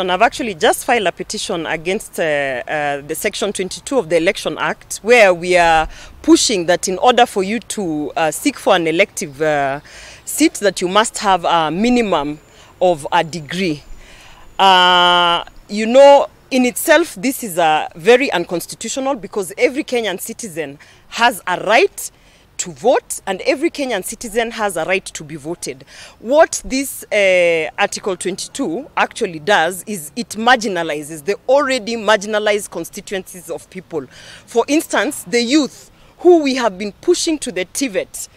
I've actually just filed a petition against the Section 22 of the Election Act, where we are pushing that in order for you to seek for an elective seat, that you must have a minimum of a degree. You know, in itself, this is very unconstitutional, because every Kenyan citizen has a right to vote, and every Kenyan citizen has a right to be voted. What this Article 22 actually does is it marginalizes the already marginalized constituencies of people. For instance, the youth, who we have been pushing to the TVET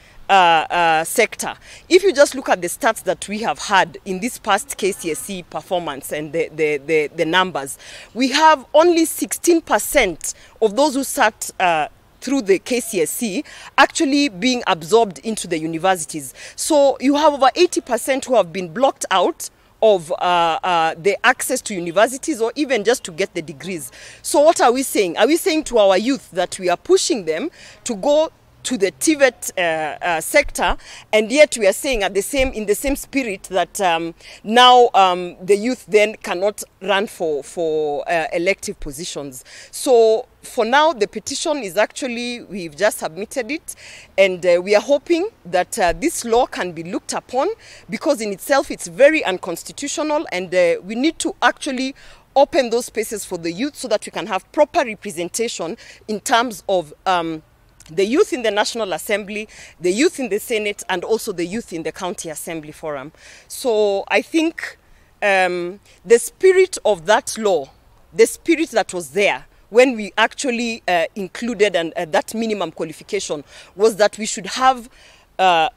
sector. If you just look at the stats that we have had in this past KCSE performance and the numbers, we have only 16% of those who sat through the KCSE actually being absorbed into the universities. So you have over 80% who have been blocked out of the access to universities, or even just to get the degrees. So what are we saying? Are we saying to our youth that we are pushing them to go to the TVET sector, and yet we are saying in the same spirit that now the youth then cannot run for elective positions? So for now, the petition is actually, we've just submitted it, and we are hoping that this law can be looked upon, because in itself it's very unconstitutional, and we need to actually open those spaces for the youth so that we can have proper representation in terms of the youth in the National Assembly, the youth in the Senate, and also the youth in the County Assembly Forum. So I think the spirit of that law, the spirit that was there when we actually included that minimum qualification, was that we should have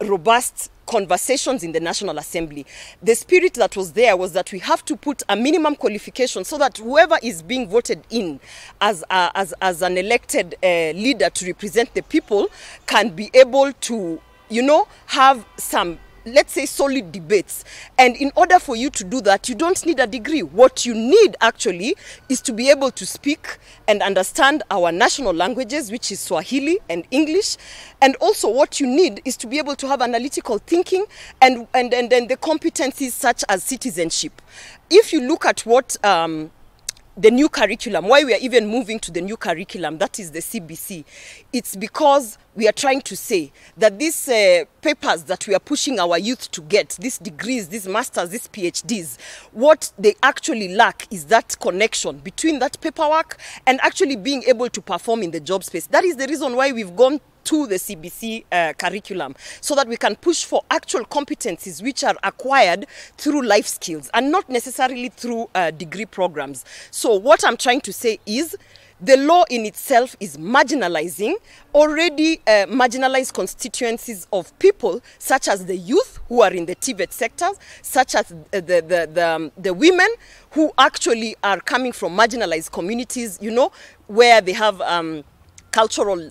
robust conversations in the National Assembly. The spirit that was there was that we have to put a minimum qualification so that whoever is being voted in as an elected leader to represent the people can be able to, you know, have some, let's say, solid debates. And in order for you to do that, you don't need a degree. What you need actually is to be able to speak and understand our national languages, which is Swahili and English. And also what you need is to be able to have analytical thinking and the competencies such as citizenship. If you look at what the new curriculum, why we are even moving to the new curriculum, that is the CBC, it's because we are trying to say that these papers that we are pushing our youth to get, these degrees, these masters, these PhDs, what they actually lack is that connection between that paperwork and actually being able to perform in the job space. That is the reason why we've gone to the CBC curriculum, so that we can push for actual competencies which are acquired through life skills and not necessarily through degree programs. So what I'm trying to say is the law in itself is marginalizing already marginalized constituencies of people, such as the youth who are in the TVET sectors, such as the women who actually are coming from marginalized communities, you know, where they have cultural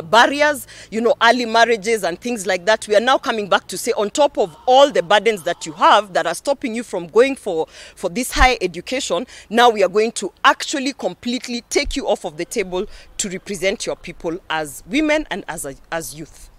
barriers, you know, early marriages and things like that. We are now coming back to say, on top of all the burdens that you have that are stopping you from going for this higher education, now we are going to actually completely take you off of the table to represent your people as women and as youth.